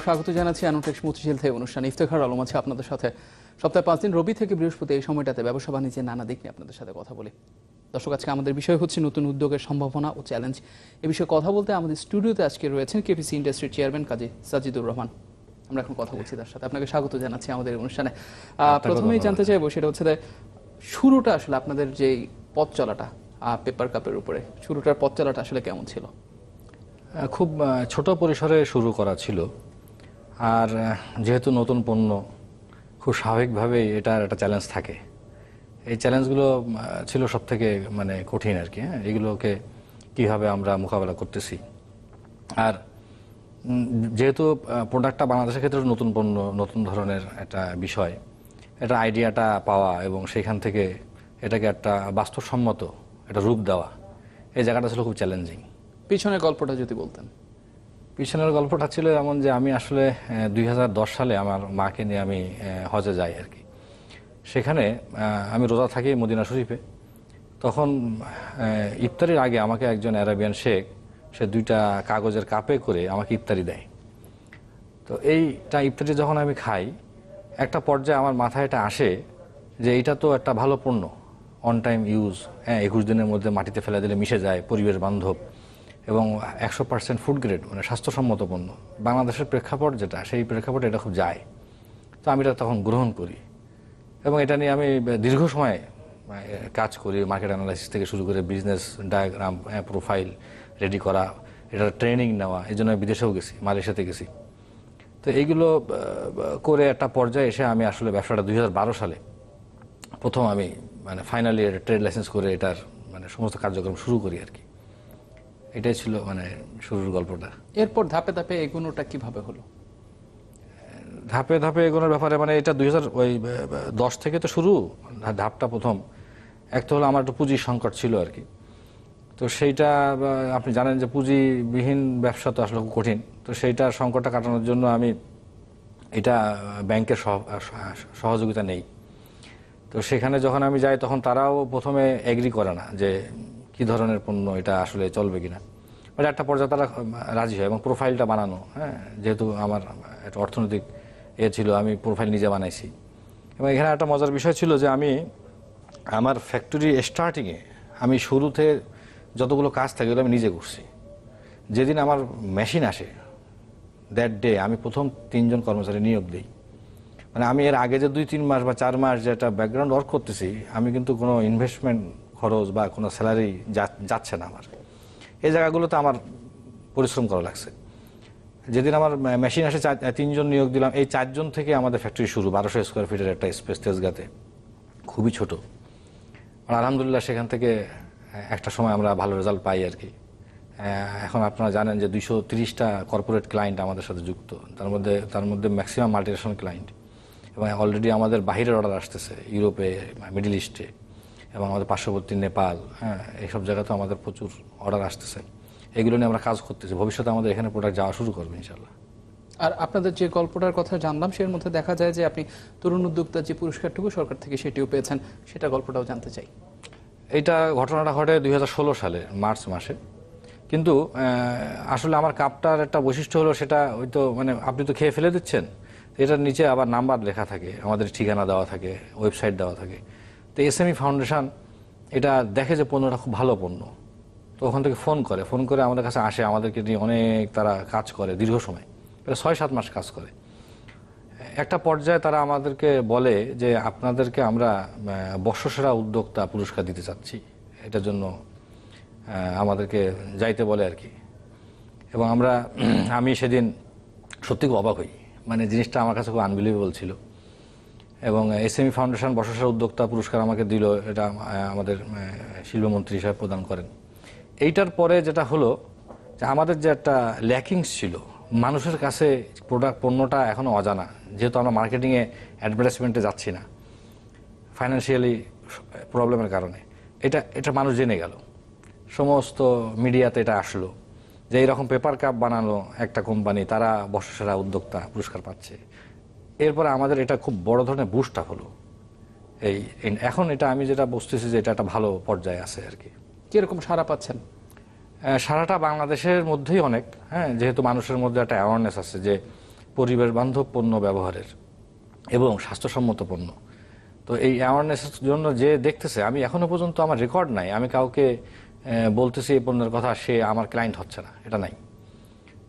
স্বাগত জানাচ্ছি অ্যানোটেক্স মতিঝিল থেকে অনুষ্ঠান ইফতেখার আলম আছে আপনাদের সাথে। সপ্তাহে 5 দিন রবি থেকে বৃহস্পতি এই সময়টাতে ব্যবসা বাণিজ্যের নানা দিক নিয়ে আপনাদের সাথে কথা বলি। দর্শক, আজকে আমাদের বিষয় হচ্ছে নতুন উদ্যোগের সম্ভাবনা ও চ্যালেঞ্জ। এ বিষয়ে কথা বলতে আমাদের স্টুডিওতে আজকে রয়েছেন কেপিসি ইন্ডাস্ট্রির চেয়ারম্যান কাজী সাজিদুর রহমান। আমরা এখন কথা বলছি তার সাথে। আপনাকে স্বাগত জানাচ্ছি আমাদের অনুষ্ঠানে। প্রথমেই জানতে চাইবো সেটা হচ্ছে শুরুটা আসলে আপনাদের যে পথ চলাটা পেপার কাপের উপরে শুরুটার পথ চলাটা আসলে কেমন ছিল? খুব ছোট পরিসরে শুরু করা ছিল, আর যেহেতু নতুন পণ্য খুব স্বাভাবিকভাবেই এটার একটা চ্যালেঞ্জ থাকে। এই চ্যালেঞ্জগুলো ছিল সব থেকে কঠিন আর কি। এগুলোকে কীভাবে আমরা মোকাবেলা করতেছি। আর যেহেতু প্রোডাক্টটা বাংলাদেশের ক্ষেত্রে নতুন পণ্য, নতুন ধরনের একটা বিষয়, এটা আইডিয়াটা পাওয়া এবং সেখান থেকে এটাকে একটা বাস্তবসম্মত একটা রূপ দেওয়া, এই জায়গাটা ছিল খুব চ্যালেঞ্জিং। পিছনের গল্পটা যদি বলতেন। পিছনের গল্পটা ছিল এমন যে আমি আসলে 2010 সালে আমার মাকে নিয়ে আমি হজে যাই আর কি। সেখানে আমি রোজা থাকি মদিনা শরীফে। তখন ইফতারির আগে আমাকে একজন আরাবিয়ান শেখ সে 2টা কাগজের কাপে করে আমাকে ইফতারি দেয়। তো এইটা ইফতারি যখন আমি খাই, একটা পর্যায়ে আমার মাথায় এটা আসে যে এইটা তো একটা ভালো পণ্য, অন টাইম ইউজ, 21 দিনের মধ্যে মাটিতে ফেলে দিলে মিশে যায়, পরিবেশ বান্ধব এবং 100% ফুড গ্রেড, স্বাস্থ্যসম্মত পণ্য। বাংলাদেশের প্রেক্ষাপট যেটা, সেই প্রেক্ষাপটে এটা খুব যায়। তো আমি এটা তখন গ্রহণ করি এবং এটা নিয়ে আমি দীর্ঘ সময় কাজ করি। মার্কেট অ্যানালাইসিস থেকে শুরু করে বিজনেস ডায়াগ্রাম, প্রোফাইল রেডি করা, এটার ট্রেনিং নেওয়া। এই জন্য বিদেশেও গেছি, মালয়েশিয়াতে গেছি। তো এইগুলো করে একটা পর্যায়ে এসে আমি আসলে ব্যবসাটা 2012 সালে প্রথম আমি ফাইনালি ট্রেড লাইসেন্স করে এটার সমস্ত কার্যক্রম শুরু করি আর কি। এটাই ছিল শুরুর গল্পটা। এরপর ধাপে ধাপে এগোনোটা কিভাবে হলো? ধাপে ধাপে এগোনোর ব্যাপারে এটা 2010 থেকে তো শুরু। ধাপটা প্রথম এক তো হলো আমার একটু পুঁজির সংকট ছিল আর কি। তো সেইটা আপনি জানেন যে পুঁজিবিহীন ব্যবসা তো আসলে খুব কঠিন। তো সেইটার সংকটটা কাটানোর জন্য আমি এটা ব্যাংকের সহযোগিতা নেই। তো সেখানে যখন আমি যাই তখন তারাও প্রথমে এগ্রি করে না যে কি ধরনের পণ্য, এটা আসলে চলবে কিনা। একটা পর্যায়ে তারা রাজি হয় এবং প্রোফাইলটা বানানো, যেহেতু আমার একটা অর্থনৈতিক ছিল, আমি প্রোফাইল নিজে বানাইছি। এবং এখানে একটা মজার বিষয় ছিল যে আমি আমার ফ্যাক্টরি স্টার্টিংয়ে আমি শুরুতে যতগুলো কাজ থাকে এগুলো আমি নিজে করছি। যেদিন আমার মেশিন আসে দ্যাট ডে আমি প্রথম 3 জন কর্মচারী নিয়োগ দিই। আমি এর আগে যে 2-3 মাস বা 4 মাস যেটা ব্যাকগ্রাউন্ড ওয়ার্ক করতেছি, আমি কিন্তু কোনো ইনভেস্টমেন্ট খরচ বা কোনো স্যালারি যাচ্ছে না আমার। এই জায়গাগুলোতে আমার পরিশ্রম করা লাগছে। যেদিন আমার মেশিন আসে 3 জন নিয়োগ দিলাম। এই 4 জন থেকে আমাদের ফ্যাক্টরি শুরু। 1200 স্কোয়ার ফিটের একটা স্পেস তেজগাঁতে, খুবই ছোট। আলহামদুলিল্লাহ সেখান থেকে একটা সময় আমরা ভালো রেজাল্ট পাই আর কি। এখন আপনারা জানেন যে 230টা কর্পোরেট ক্লায়েন্ট আমাদের সাথে যুক্ত, তার মধ্যে ম্যাক্সিমাম মাল্টিনেশনাল ক্লায়েন্ট। এবং অলরেডি আমাদের বাহিরের অর্ডার আসতেছে ইউরোপে, মিডল ইস্টে এবং আমাদের পার্শ্ববর্তী নেপাল, এইসব জায়গাতেও আমাদের প্রচুর অর্ডার আসতেছে। এগুলো নিয়ে আমরা কাজ করতেছি। ভবিষ্যতে আমাদের এখানে প্রোডাক্ট যাওয়া শুরু করবে ইনশাল্লাহ। আর আপনাদের যে গল্পটার কথা জানলাম সের মধ্যে দেখা যায় যে আপনি তরুণ উদ্যোক্তার যে পুরস্কারটুকু সরকার থেকে সেটিও পেয়েছেন, সেটা গল্পটাও জানতে চাই। এইটা ঘটনাটা ঘটে 2016 সালে মার্চ মাসে। কিন্তু আসলে আমার কাপটার একটা বৈশিষ্ট্য হলো সেটা হয়তো আপনি তো খেয়ে ফেলে দিচ্ছেন, এটার নিচে আবার নাম্বার লেখা থাকে, আমাদের ঠিকানা দেওয়া থাকে, ওয়েবসাইট দেওয়া থাকে। তো এসএমই ফাউন্ডেশন এটা দেখে যে পণ্যটা খুব ভালো পণ্য, তো ওখান থেকে ফোন করে আমাদের কাছে আসে। আমাদেরকে নিয়ে অনেক তারা কাজ করে, দীর্ঘ সময়, প্রায় 6-7 মাস কাজ করে। একটা পর্যায়ে তারা আমাদেরকে বলে যে আপনাদেরকে আমরা বর্ষসেরা উদ্যোক্তা পুরস্কার দিতে চাচ্ছি। এটার জন্য আমাদেরকে যাইতে বলে আর কি। এবং আমি সেদিন সত্যি খুব অবাক হই। জিনিসটা আমার কাছে খুব আনবিলিভেবল ছিল। এবং এসএমই ফাউন্ডেশন বর্ষসেরা উদ্যোক্তা পুরস্কার আমাকে দিল। এটা আমাদের শিল্পমন্ত্রী হিসাবে প্রদান করেন। এইটার পরে যেটা হলো যে আমাদের যে একটা ল্যাকিংস ছিল, মানুষের কাছে পণ্যটা এখনও অজানা, যেহেতু আমরা মার্কেটিংয়ে অ্যাডভার্টাইজমেন্টে যাচ্ছি না ফাইন্যান্সিয়ালি প্রবলেমের কারণে। এটা মানুষ জেনে গেল, সমস্ত মিডিয়াতে এটা আসলো যে এইরকম পেপার কাপ বানানো একটা কোম্পানি, তারা বর্ষসেরা উদ্যোক্তা পুরস্কার পাচ্ছে। এরপরে আমাদের এটা খুব বড় ধরনের বুস্ট আপ হলো। এখন এটা আমি যেটা বুঝতেছি যে এটা একটা ভালো পর্যায়ে আছে আর কি। কিরকম সাড়া পাচ্ছেন? সারাটা বাংলাদেশের মধ্যেই অনেক, যেহেতু মানুষের মধ্যে একটা অ্যাওয়ারনেস আছে যে পরিবেশ বান্ধব পণ্য ব্যবহারের এবং স্বাস্থ্যসম্মত পণ্য। তো এই অ্যাওয়ারনেসের জন্য যে দেখতেছে, আমি এখনো পর্যন্ত আমার রেকর্ড নাই আমি কাউকে বলতেছি এই পণ্যের কথা, সে আমার ক্লায়েন্ট হচ্ছে না, এটা নাই।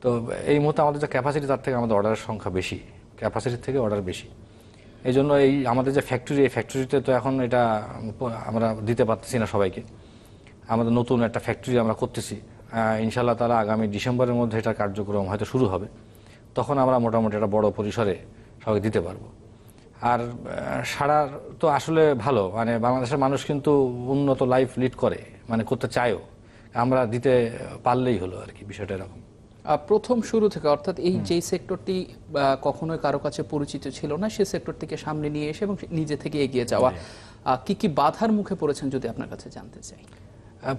তো এই মুহূর্তে আমাদের যে ক্যাপাসিটি, তার থেকে আমাদের অর্ডারের সংখ্যা বেশি, ক্যাপাসিটির থেকে অর্ডার বেশি। এই জন্য এই আমাদের যে ফ্যাক্টরি, এই ফ্যাক্টরিতে তো এখন এটা আমরা দিতে পারতেছি না সবাইকে। আমাদের নতুন একটা ফ্যাক্টরি আমরা করতেছি, ইনশাআল্লাহ তাআলা আগামী ডিসেম্বরের মধ্যে এটা কার্যক্রম হয়তো শুরু হবে। তখন আমরা মোটামুটি একটা বড় পরিসরে সবাই দিতে পারবো। আর সারা তো আসলে ভালো, মানে বাংলাদেশের মানুষ কিন্তু উন্নত লাইফ লিড করে, মানে করতে চায়ও, আমরা দিতে পারলেই হলো আর কি, বিষয়টা এরকম। প্রথম শুরু থেকে, অর্থাৎ এই যে সেক্টরটি কখনোই কারো কাছে পরিচিত ছিল না, সেই সেক্টরটিকে সামনে নিয়ে এসে এবং নিজে থেকে এগিয়ে যাওয়া, কি কি বাধার মুখে পড়েছেন যদি আপনার কাছে জানতে চাই?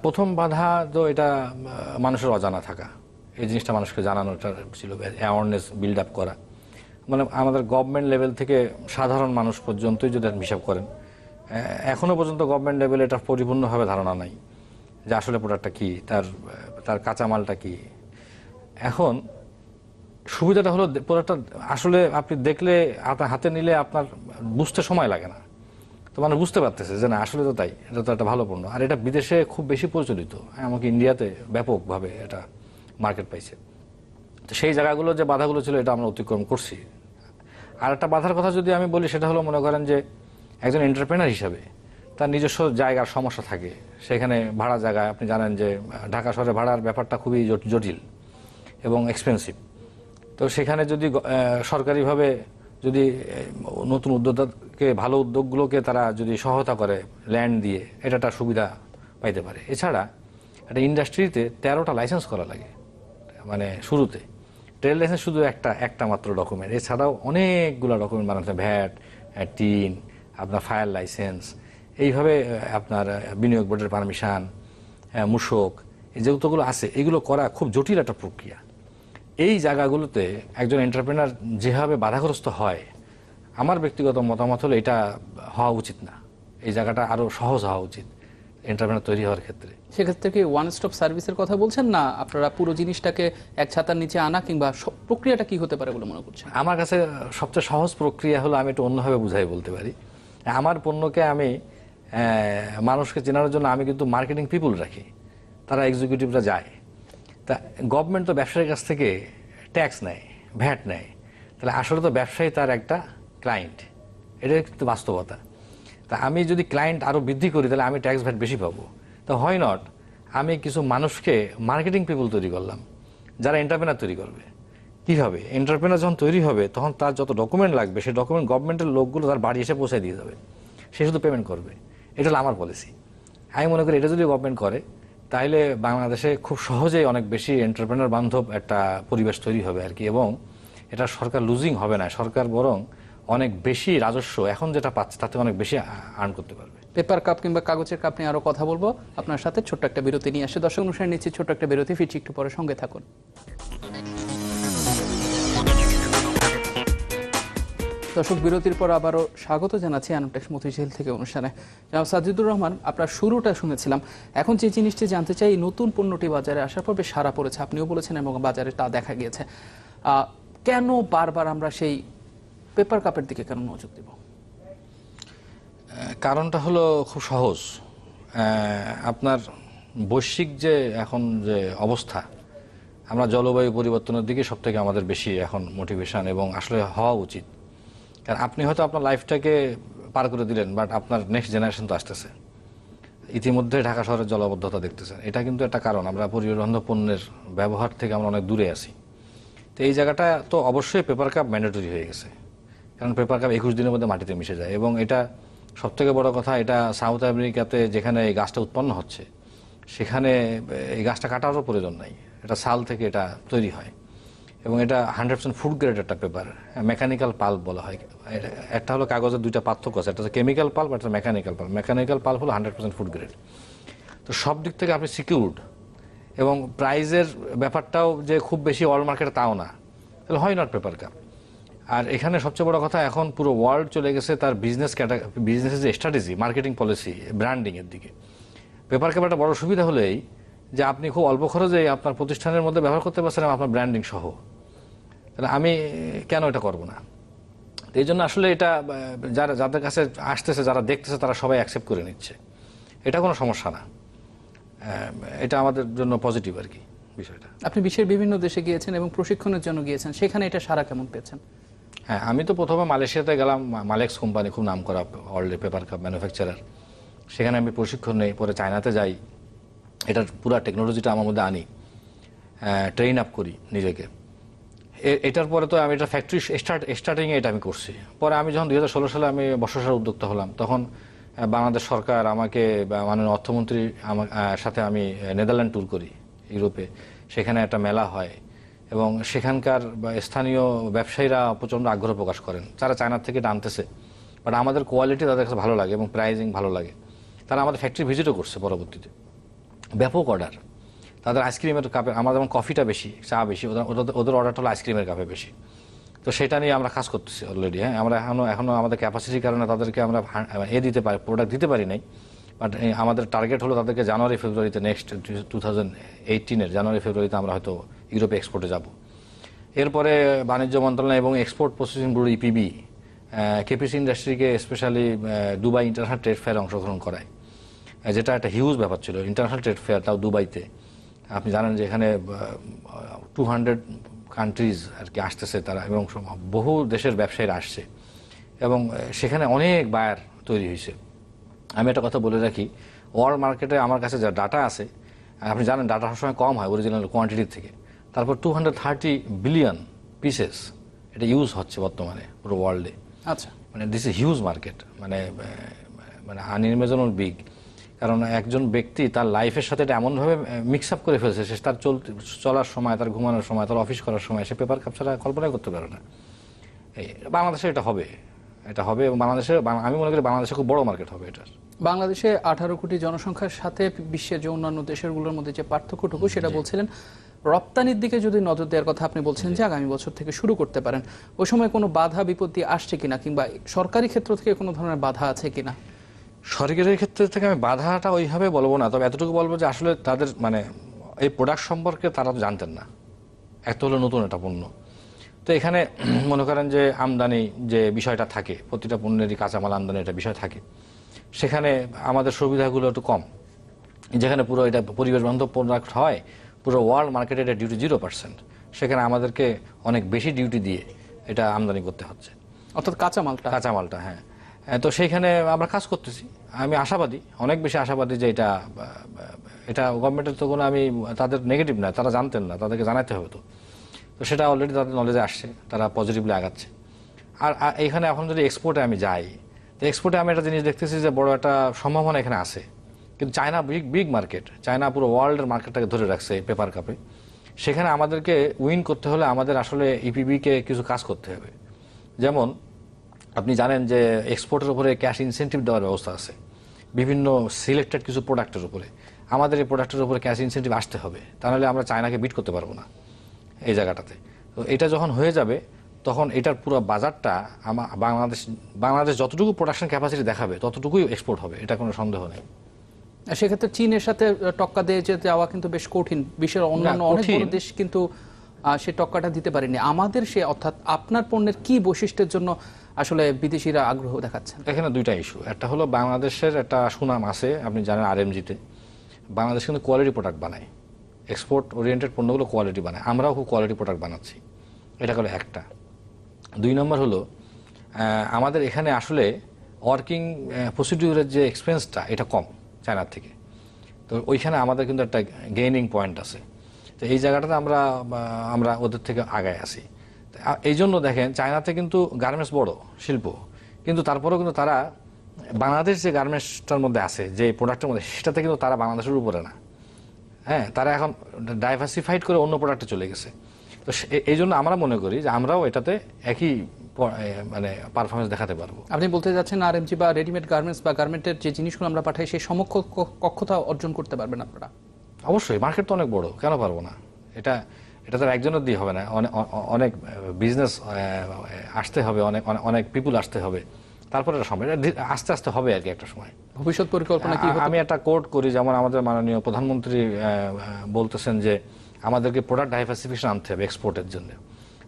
প্রথম বাধা তো এটা মানুষের অজানা থাকা, এই জিনিসটা মানুষকে জানানোটা ছিল, অ্যাওয়ারনেস বিল্ড আপ করা। মানে আমাদের গভর্নমেন্ট লেভেল থেকে সাধারণ মানুষ পর্যন্তই যদি হিসাব করেন, এখনো পর্যন্ত গভর্নমেন্ট লেভেলে এটা পরিপূর্ণভাবে ধারণা নাই যে আসলে প্রোডাক্টটা কি, তার কাঁচামালটা কি। এখন সুবিধাটা হলো প্রোডাক্টটা আসলে আপনি দেখলে, আপনার হাতে নিলে আপনার বুঝতে সময় লাগে না, তো মানুষ বুঝতে পারতেছে যে না আসলে তো তাই, এটা তো একটা ভালো পণ্য। আর এটা বিদেশে খুব বেশি প্রচলিত, এমনকি ইন্ডিয়াতে ব্যাপকভাবে এটা মার্কেট পাইছে। তো সেই জায়গাগুলো যে বাধাগুলো ছিল, এটা আমরা অতিক্রম করছি। আর একটা বাধার কথা যদি আমি বলি, সেটা হলো মনে করেন যে একজন এন্টারপ্রেনার হিসাবে তার নিজস্ব জায়গার সমস্যা থাকে, সেখানে ভাড়া জায়গায়, আপনি জানেন যে ঢাকা শহরে ভাড়ার ব্যাপারটা খুবই জটিল এবং এক্সপেন্সিভ। তো সেখানে যদি সরকারিভাবে যদি নতুন উদ্যোক্তাকে, ভালো উদ্যোগগুলোকে তারা যদি সহায়তা করে ল্যান্ড দিয়ে, এটা একটা সুবিধা পাইতে পারে। এছাড়া একটা ইন্ডাস্ট্রিতে 13টা লাইসেন্স করা লাগে, মানে শুরুতে ট্রেড লাইসেন্স শুধু একটা মাত্র ডকুমেন্ট, এছাড়াও অনেকগুলো ডকুমেন্ট বানাতে, ভ্যাট, টিন, আপনার ফায়ার লাইসেন্স, এইভাবে আপনার বিনিয়োগ বোর্ডের পারমিশন, মূসক, এই যেগুলো আছে, এগুলো করা খুব জটিল একটা প্রক্রিয়া। এই জায়গাগুলোতে একজন এন্টারপ্রেনার যেভাবে বাধাগ্রস্ত হয়, আমার ব্যক্তিগত মতামত হলো এটা হওয়া উচিত না। এই জায়গাটা আরও সহজ হওয়া উচিত এন্টারপ্রেনার তৈরি হওয়ার ক্ষেত্রে। সেক্ষেত্রে কি ওয়ান স্টপ সার্ভিসের কথা বলছেন, না আপনারা পুরো জিনিসটাকে এক ছাতার নিচে আনা, কিংবা প্রক্রিয়াটা কি হতে পারে বলে মনে করছেন? আমার কাছে সবচেয়ে সহজ প্রক্রিয়া হলো, আমি একটু অন্যভাবে বুঝাই বলতে পারি। আমার পণ্যকে আমি মানুষকে চেনার জন্য আমি কিন্তু মার্কেটিং পিপুল রাখি, তারা এক্সিকিউটিভরা যায়। তা গভর্নমেন্ট তো ব্যবসায়ীর কাছ থেকে ট্যাক্স নেয়, ভ্যাট নেয়, তাহলে আসলে তো ব্যবসায়ী তার একটা ক্লায়েন্ট, এটাই কিন্তু বাস্তবতা। তা আমি যদি ক্লায়েন্ট আরও বৃদ্ধি করি, তাহলে আমি ট্যাক্স ভ্যাট বেশি পাবো। তো হয় নট, আমি কিছু মানুষকে মার্কেটিং পিপুল তৈরি করলাম, যারা এন্টারপ্রেনার তৈরি করবে। কীভাবে? এন্টারপ্রেনার যখন তৈরি হবে, তখন তার যত ডকুমেন্ট লাগবে, সেই ডকুমেন্ট গভর্নমেন্টের লোকগুলো তার বাড়ি এসে পৌঁছে দিয়ে যাবে, সে শুধু পেমেন্ট করবে। এটা হলো আমার পলিসি। আমি মনে করি এটা যদি গভর্নমেন্ট করে, তাহলে বাংলাদেশে খুব সহজেই অনেক বেশি এন্টারপ্রেনার বান্ধব একটা পরিবেশ তৈরি হবে আর কি, এবং এটা সরকার লুজিং হবে না, সরকার বরং অনেক বেশি রাজস্ব এখন যেটা পাচ্ছে তাতে অনেক বেশি আর্ন করতে পারবে। পেপার কাপ কিংবা কাগজের কাপ নিয়ে আরো কথা বলবো আপনার সাথে, ছোট্ট একটা বিরতি নিয়ে আসে। দর্শক অনুষ্ঠানে নিচ্ছি ছোট্ট একটা বিরতি, ফিরছি একটু পরে, সঙ্গে থাকুন। দর্শক, বিরতির পর আবারও স্বাগত জানাচ্ছি আনুটেক্স মতিঝিল থেকে অনুষ্ঠানে। জনাব সাজিদুর রহমান, আপনার শুরুটা শুনেছিলাম। এখন যে জিনিসটি জানতে চাই, নতুন পণ্যটি বাজারে আসার পর বেশ সাড়া পড়েছে, আপনিও বলেছেন, এবং বাজারে তা দেখা গিয়েছে। কেন বারবার আমরা সেই পেপার কাপের দিকে কেন নজর দেব? কারণটা হলো খুব সহজ। আপনার বৈশ্বিক যে এখন যে অবস্থা, আমরা জলবায়ু পরিবর্তনের দিকে সব থেকে আমাদের বেশি এখন মোটিভেশন, এবং আসলে হওয়া উচিত। কারণ আপনি হয়তো আপনার লাইফটাকে পার করে দিলেন, বাট আপনার নেক্সট জেনারেশন তো আসতেছে। ইতিমধ্যে ঢাকা শহরের জলাবদ্ধতা দেখতেছেন, এটা কিন্তু একটা কারণ। আমরা পরিবহন পণ্যের ব্যবহার থেকে আমরা অনেক দূরে আছি। তো এই জায়গাটা তো অবশ্যই পেপার কাপ ম্যান্ডেটরি হয়ে গেছে, কারণ পেপার কাপ 21 দিনের মধ্যে মাটিতে মিশে যায়। এবং এটা সবথেকে বড় কথা, এটা সাউথ আমেরিকাতে যেখানে এই গাছটা উৎপন্ন হচ্ছে, সেখানে এই গাছটা কাটারও প্রয়োজন নাই, এটা সাল থেকে এটা তৈরি হয়। এবং এটা 100% ফুড গ্রেড একটা পেপার, মেকানিক্যাল পাল্প বলা হয়। একটা হলো কাগজের দুইটা পার্থক্য আছে, একটা হচ্ছে কেমিক্যাল পাল্প, একটা মেকানিক্যাল পাল্প। মেকানিক্যাল পাল্প হলো 100% ফুড গ্রেড। তো সব দিক থেকে আপনি সিকিউরড, এবং প্রাইজের ব্যাপারটাও যে খুব বেশি ওয়ার্ল্ড মার্কেটে তাও না, তাহলে হয় নট পেপার কাপ। আর এখানে সবচেয়ে বড় কথা, এখন পুরো ওয়ার্ল্ড চলে গেছে তার বিজনেসের যে স্ট্র্যাটেজি, মার্কেটিং পলিসি, ব্র্যান্ডিংয়ের দিকে। পেপার কাপ একটা বড় সুবিধা হলো এই যে আপনি খুব অল্প খরচে আপনার প্রতিষ্ঠানের মধ্যে ব্যবহার করতে পারছেন, আপনার ব্র্যান্ডিং সহ। তাহলে আমি কেন এটা করব না? তো এই জন্য আসলে এটা যাদের কাছে আসতেছে, যারা দেখতেছে, তারা সবাই অ্যাকসেপ্ট করে নিচ্ছে, এটা কোনো সমস্যা না। এটা আমাদের জন্য পজিটিভ আর কি বিষয়টা। আপনি বিশ্বের বিভিন্ন দেশে গিয়েছেন এবং প্রশিক্ষণের জন্য গিয়েছেন, সেখানে এটা সারা কেমন পেয়েছেন? হ্যাঁ, আমি তো প্রথমে মালয়েশিয়াতে গেলাম। মালেক্স কোম্পানি খুব নাম করা ওয়ার্ল্ডের পেপার কাপ ম্যানুফ্যাকচারার, সেখানে আমি প্রশিক্ষণ নেই। পরে চায়নাতে যাই, এটার পুরো টেকনোলজিটা আমার মধ্যে আনি, ট্রেন আপ করি নিজেকে। এটার পরে তো আমি এটা ফ্যাক্টরি স্টার্টিংয়ে এটা আমি করছি। পরে আমি যখন 2016 সালে আমি বর্ষসার উদ্যোক্তা হলাম, তখন বাংলাদেশ সরকার আমাকে, মাননীয় অর্থমন্ত্রী আমার সাথে আমি নেদারল্যান্ড ট্যুর করি ইউরোপে। সেখানে একটা মেলা হয় এবং সেখানকার স্থানীয় ব্যবসায়ীরা প্রচণ্ড আগ্রহ প্রকাশ করেন, যারা চায়নার থেকে এটা আনতেছে, বাট আমাদের কোয়ালিটি তাদের কাছে ভালো লাগে এবং প্রাইজিং ভালো লাগে। তারা আমাদের ফ্যাক্টরি ভিজিটও করছে পরবর্তীতে, ব্যাপক অর্ডার। তাদের আইসক্রিমের কাপে, আমাদের যেমন কফিটা বেশি, চা বেশি, ওদের অর্ডারটা হলো আইসক্রিমের কাপে বেশি। তো সেটা নিয়ে আমরা কাজ করতেছি অলরেডি। হ্যাঁ, আমরা এখনো আমাদের ক্যাপাসিটির কারণে তাদেরকে আমরা দিতে পারি, প্রোডাক্ট দিতে পারি নাই। বাট আমাদের টার্গেট হলো তাদেরকে জানুয়ারি ফেব্রুয়ারিতে, নেক্সট 2018-এর জানুয়ারি ফেব্রুয়ারিতে আমরা হয়তো ইউরোপে এক্সপোর্টে যাব। এরপরে বাণিজ্য মন্ত্রণালয় এবং export processing bureau EPB KPC ইন্ডাস্ট্রিকে স্পেশালি দুবাই ইন্টারন্যাশনাল ট্রেড ফেয়ারে অংশগ্রহণ করায়, যেটা একটা হিউজ ব্যাপার ছিল। ইন্টারন্যাশনাল ট্রেড ফেয়ার, তাও দুবাইতে। আপনি জানেন যে এখানে 200 কান্ট্রিজ আর কি আসতেছে তারা, এবং বহু দেশের ব্যবসায়ীরা আসছে এবং সেখানে অনেক বায়ার তৈরি হয়েছে। আমি একটা কথা বলে রাখি, ওয়ার্ল্ড মার্কেটে আমার কাছে যা ডাটা আছে, আপনি জানেন ডাটা সবসময় কম হয় অরিজিনাল কোয়ান্টিটির থেকে। তারপর 230 বিলিয়ন পিসেস এটা ইউজ হচ্ছে বর্তমানে পুরো ওয়ার্ল্ডে। আচ্ছা, মানে দিস ইজ হিউজ মার্কেট, মানে আনইমেজিনেবল বিগ। কারণ একজন ব্যক্তি তার লাইফের সাথে এটা এমনভাবে মিক্স আপ করে ফেলছে, সে তার চলার সময়, তার ঘুমানোর সময়, তার অফিস করার সময় সে পেপার কাপ ছাড়া কল্পনাই করতে পারে না। এই বাংলাদেশে এটা হবে, এবং বাংলাদেশে, আমি মনে করি বাংলাদেশে খুব বড় মার্কেট হবে এটার। বাংলাদেশে 18 কোটি জনসংখ্যার সাথে বিশ্বের যে অন্যান্য দেশগুলোর মধ্যে যে পার্থক্যটুকু, সেটা বলছিলেন রপ্তানির দিকে যদি নজর দেওয়ার কথা আপনি বলছেন যে আগামী বছর থেকে শুরু করতে পারেন। ওই সময় কোনো বাধা বিপত্তি আসছে কিনা, কিংবা সরকারি ক্ষেত্র থেকে কোনো ধরনের বাধা আছে কিনা? সরকারের ক্ষেত্রে থেকে আমি বাধাটা ওইভাবে বলবো না, তবে এতটুকু বলবো যে আসলে তাদের এই প্রোডাক্ট সম্পর্কে তারা তো জানতেন না। এক তো হলো নতুন একটা পণ্য, তো এখানে মনে করেন যে আমদানি যে বিষয়টা থাকে, প্রতিটা পণ্যেরই কাঁচামাল আমদানি একটা বিষয় থাকে, সেখানে আমাদের সুবিধাগুলো একটু কম। যেখানে পুরো এটা পরিবেশ বান্ধব প্রোডাক্ট হয়, পুরো ওয়ার্ল্ড মার্কেটে এটা ডিউটি 0%, সেখানে আমাদেরকে অনেক বেশি ডিউটি দিয়ে এটা আমদানি করতে হচ্ছে, অর্থাৎ কাঁচামালটা। হ্যাঁ। তো সেইখানে আমরা কাজ করতেছি। আমি আশাবাদী, অনেক বেশি আশাবাদী যে এটা গভর্নমেন্টের তো কোনো, আমি তাদের নেগেটিভ না, তারা জানতেন না, তাদেরকে জানাতে হবে। তো সেটা অলরেডি তাদের নলেজে আসছে, তারা পজিটিভলি আগাচ্ছে। আর এখানে এখন যদি এক্সপোর্টে আমি যাই, তো এক্সপোর্টে আমি একটা জিনিস দেখতেছি যে বড় একটা সম্ভাবনা এখানে আছে। কিন্তু চায়না বিগ মার্কেট, চায়না পুরো ওয়ার্ল্ডের মার্কেটটাকে ধরে রাখছে পেপার কাপে। সেখানে আমাদেরকে উইন করতে হলে আমাদের আসলে ইপিবিকে কিছু কাজ করতে হবে। যেমন আপনি জানেন যে এক্সপোর্টের উপরে ক্যাশ ইনসেন্টিভ দেওয়ার ব্যবস্থা আছে বিভিন্ন সিলেক্টেড কিছু প্রোডাক্টের উপরে। আমাদের এই প্রোডাক্টের উপরে ক্যাশ ইনসেন্টিভ আসতে হবে, তাহলে আমরা চায়নাকে বিট করতে পারবো না এই জায়গাটাতে। তো এটা যখন হয়ে যাবে, তখন এটার পুরো বাজারটা বাংলাদেশ যতটুকু প্রোডাকশন ক্যাপাসিটি দেখাবে ততটুকুই এক্সপোর্ট হবে, এটা কোনো সন্দেহ নেই। সেক্ষেত্রে চীনের সাথে টক্কা দিয়ে যাওয়া কিন্তু বেশ কঠিন। বিশ্বের অন্যান্য অনেক বড় দেশ কিন্তু সে টক্কাটা দিতে পারেনি আমাদের। অর্থাৎ আপনার পণ্যের কি বৈশিষ্ট্যের জন্য আসলে বিদেশিরা আগ্রহ দেখাচ্ছেন? এখানে দুইটা ইস্যু। একটা হলো বাংলাদেশের একটা সুনাম আছে, আপনি জানেন আরএমজিতে বাংলাদেশ কিন্তু কোয়ালিটি প্রোডাক্ট বানায়, এক্সপোর্ট ওরিয়েন্টেড পণ্যগুলো কোয়ালিটি বানায়, আমরাও খুব কোয়ালিটি প্রোডাক্ট বানাচ্ছি। এটা হলো একটা। 2 নম্বর হলো আমাদের এখানে আসলে ওয়ার্কিং প্রসিডিউরের যে এক্সপেন্সটা এটা কম চায়নার থেকে। তো ওইখানে আমাদের কিন্তু একটা গেইনিং পয়েন্ট আছে। তো এই জায়গাটাতে আমরা ওদের থেকে আগায় আসি। এই জন্য দেখেন চায়নাতে কিন্তু গার্মেন্টস বড় শিল্প, কিন্তু তারপরেও কিন্তু তারা বাংলাদেশ যে গার্মেন্টসটার মধ্যে আছে, যে প্রোডাক্টের মধ্যে, সেটাতে কিন্তু তারা বাংলাদেশের উপরে না। হ্যাঁ, তারা এখন ডাইভার্সিফাইড করে অন্য প্রোডাক্টে চলে গেছে। তো এই জন্য আমরা মনে করি যে আমরাও এটাতে একই পারফরমেন্স দেখাতে পারবো। আপনি বলতে যাচ্ছেন আরএমজি বা রেডিমেড গার্মেন্টস বা গার্মেন্টের যে জিনিসগুলো আমরা পাঠাই, সেই সমকক্ষতা অর্জন করতে পারবেন আপনারা? অবশ্যই, মার্কেট তো অনেক বড়, কেন পারবো না? এটা তো একজনের দিয়ে হবে না, অনেক বিজনেস আসতে হবে, অনেক পিপুল আসতে হবে, তারপরে সময় আস্তে আস্তে হবে আর কি একটা সময়। ভবিষ্যৎ পরিকল্পনা কি? আমি একটা কোট করি, যেমন আমাদের মাননীয় প্রধানমন্ত্রী বলতেছেন যে আমাদেরকে প্রোডাক্ট ডাইভার্সিফিকেশন আনতে হবে এক্সপোর্টের জন্য।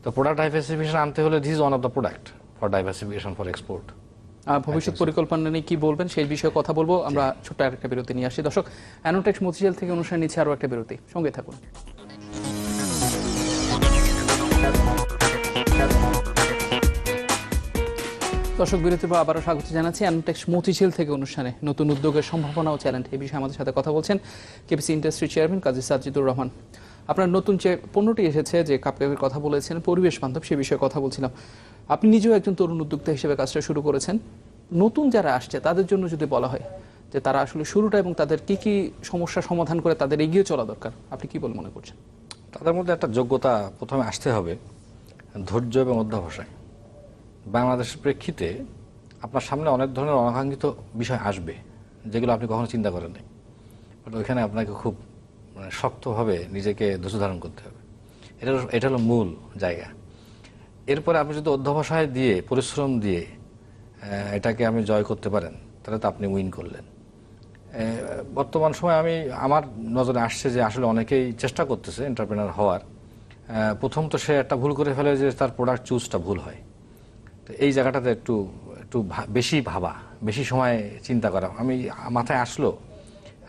তো তো প্রোডাক্ট ডাইভার্সিফিকেশন আনতে হলে this is one of the product for diversification for export. ভবিষ্যৎ পরিকল্পনা নিয়ে কি বলবেন সেই বিষয়ে কথা বলবো। আমরা ছোট্ট একটা বিরতি নিয়ে আসি। দর্শক, অ্যানোটেক্স মতিঝিল থেকে অনুষ্ঠান নিচ্ছে আরও একটা বিরতি, সঙ্গে থাকুন। দর্শক, বিরতির পর আবারও স্বাগত জানাচ্ছি অ্যানোটেক্স মতিঝিল থেকে অনুষ্ঠানে নতুন উদ্যোগের সম্ভাবনা ও চ্যালেঞ্জ এই বিষয়ে আমাদের সাথে কথা বলছেন কেপিসি ইন্ডাস্ট্রি চেয়ারম্যান কাজী সাজ্জিদুর রহমান। আপনার নতুন যে পণ্যটি এসেছে, যে কাপের কথা বলেছেন, পরিবেশ বান্ধব, সে বিষয়ে কথা বলছিলাম। আপনি নিজেও একজন তরুণ উদ্যোক্তা হিসেবে কাজটা শুরু করেছেন। নতুন যারা আসছে তাদের জন্য যদি বলা হয় যে তারা আসলে শুরুটা এবং তাদের কি কি সমস্যা সমাধান করে তাদের এগিয়ে চলা দরকার, আপনি কি বলে মনে করছেন? তাদের মধ্যে একটা যোগ্যতা প্রথমে আসতে হবে, ধৈর্য এবং অধ্যবসায়। বাংলাদেশের প্রেক্ষিতে আপনার সামনে অনেক ধরনের অনাকাঙ্ক্ষিত বিষয় আসবে যেগুলো আপনি কখনো চিন্তা করেন নাই, বাট ওইখানে আপনাকে খুব শক্তভাবে নিজেকে ধৈর্য ধারণ করতে হবে। এটা হলো মূল জায়গা। এরপরে আপনি যদি অধ্যবসায় দিয়ে, পরিশ্রম দিয়ে এটাকে আপনি জয় করতে পারেন, তাহলে তো আপনি উইন করলেন। বর্তমান সময় আমার নজরে আসছে যে আসলে অনেকেই চেষ্টা করতেছে এন্টারপ্রেনার হওয়ার। প্রথম তো সে একটা ভুল করে ফেলে যে তার প্রোডাক্ট চুজটা ভুল হয়। তো এই জায়গাটাতে একটু বেশি ভাবা, বেশি সময় চিন্তা করা। মাথায় আসলো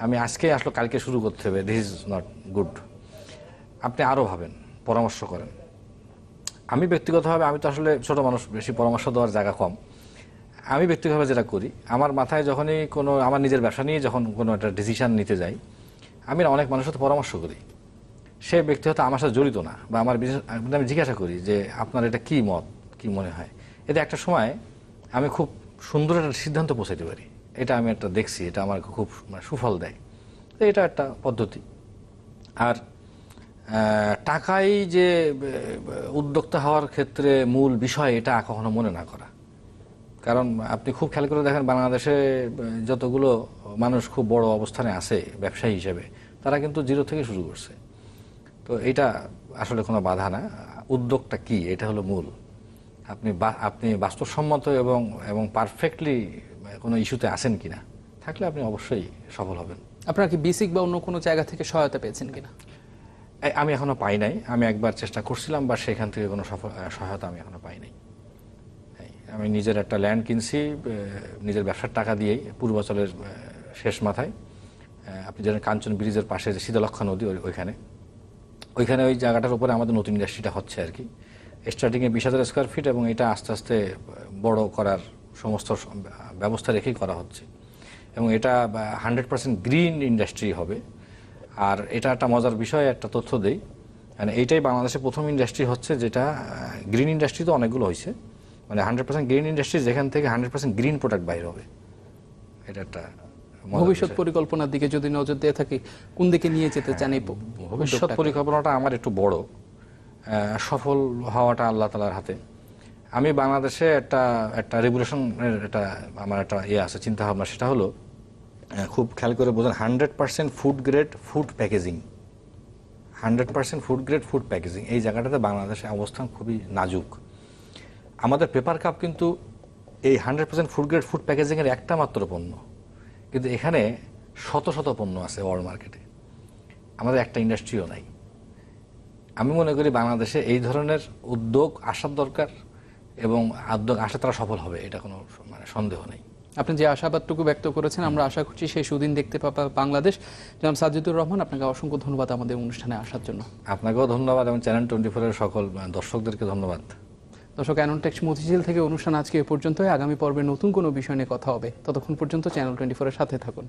আমি আজকে কালকে শুরু করতে হবে, দিস ইজ নট গুড। আপনি আরও ভাবেন, পরামর্শ করেন। আমি ব্যক্তিগতভাবে, আমি তো আসলে ছোট মানুষ, বেশি পরামর্শ দেওয়ার জায়গা কম। আমি ব্যক্তিগতভাবে যেটা করি, আমার মাথায় যখনই আমার নিজের ব্যবসা নিয়ে যখন কোনো একটা ডিসিশন নিতে যাই, আমি অনেক মানুষের সাথে পরামর্শ করি। সে ব্যক্তি হয়তো আমার সাথে জড়িত না, বা আমি জিজ্ঞাসা করি যে আপনার এটা কি মত, কি মনে হয়। এতে একটা সময় আমি খুব সুন্দর একটা সিদ্ধান্ত পৌঁছাতে পারি। এটা আমি একটা দেখছি, এটা আমার খুব সুফল দেয়। তো এটা একটা পদ্ধতি। আর টাকাই যে উদ্যোক্তা হওয়ার ক্ষেত্রে মূল বিষয়, এটা কখনো মনে না করা। কারণ আপনি খুব খেয়াল করে দেখেন, বাংলাদেশে যতগুলো মানুষ খুব বড় অবস্থানে আছে ব্যবসায়ী হিসেবে, তারা কিন্তু জিরো থেকে শুরু করছে। তো এটা আসলে কোনো বাধা না। উদ্যোগটা কি, এটা হলো মূল। আপনি বাস্তবসম্মত এবং পারফেক্টলি কোনো ইস্যুতে আসেন কিনা, থাকলে আপনি অবশ্যই সফল হবেন। আপনারা কি বেসিক বা অন্য কোনো জায়গা থেকে সহায়তা পেয়েছেন কিনা? আমি এখনো পাই নাই। আমি একবার চেষ্টা করছিলাম, বা সেখান থেকে কোনো সহায়তা আমি এখনো পাই নাই। আমি নিজের একটা ল্যান্ড কিনছি নিজের ব্যবসার টাকা দিয়েই, পূর্বাচলের শেষ মাথায়। আপনি জানেন কাঞ্চন ব্রিজের পাশে যে শীতলক্ষা নদী, ওইখানে ওই জায়গাটার উপরে আমাদের নতুন ইন্ডাস্ট্রিটা হচ্ছে আর কি। স্টার্টিংয়ে 20,000 স্কোয়ার ফিট, এবং এটা আস্তে আস্তে বড় করার সমস্ত ব্যবস্থা রেখেই করা হচ্ছে। এবং এটা 100% গ্রিন ইন্ডাস্ট্রি হবে। আর এটা একটা মজার বিষয়, একটা তথ্য দেই, মানে এইটাই বাংলাদেশের প্রথম ইন্ডাস্ট্রি হচ্ছে যেটা গ্রিন ইন্ডাস্ট্রি তো অনেকগুলো হয়েছে, মানে 100% গ্রিন ইন্ডাস্ট্রি যেখান থেকে 100% গ্রিন প্রোডাক্ট বাইর হবে। এটা একটা ভবিষ্যৎ পরিকল্পনার দিকে যদি নজর দিয়ে থাকি, কোন দিকে নিয়ে যেতে চান? এই ভবিষ্যৎ পরিকল্পনাটা আমার একটু বড়। সফল হওয়াটা আল্লাহ তাআলার হাতে। আমি বাংলাদেশে একটা রেগুলেশনের আমার একটা আছে চিন্তা ভাবনা, সেটা হলো খুব খেয়াল করে বোঝেন, 100% food grade food packaging. 100% food grade food packaging, এই জায়গাটাতে বাংলাদেশের অবস্থান খুবই নাজুক। আমাদের পেপার কাপ কিন্তু এই 100% ফুড গ্রেড ফুড প্যাকেজিংয়ের একটা মাত্র পণ্য, কিন্তু এখানে শত শত পণ্য আছে ওয়ার্ল্ড মার্কেটে। আমাদের একটা ইন্ডাস্ট্রিও নাই। আমি মনে করি বাংলাদেশে এই ধরনের উদ্যোগ আসার দরকার, এবং উদ্যোগ আসলে তারা সফল হবে, এটা কোনো সন্দেহ নেই। আপনি যে আশাবাদটুকু ব্যক্ত করেছেন, আমরা আশা করছি সেই সুদিন দেখতে পাবে বাংলাদেশ। জনাব সাজ্জিদুর রহমান, আপনাকে অসংখ্য ধন্যবাদ আমাদের অনুষ্ঠানে আসার জন্য। আপনাকেও ধন্যবাদ, এবং চ্যানেল 24-এর সকল দর্শকদেরকে ধন্যবাদ। দর্শক, অ্যানোটেক্স মতিঝিল থেকে অনুষ্ঠান আজকে এ পর্যন্তই। আগামী পর্বে নতুন কোনো বিষয় নিয়ে কথা হবে। ততক্ষণ পর্যন্ত চ্যানেল 24-এর সাথে থাকুন।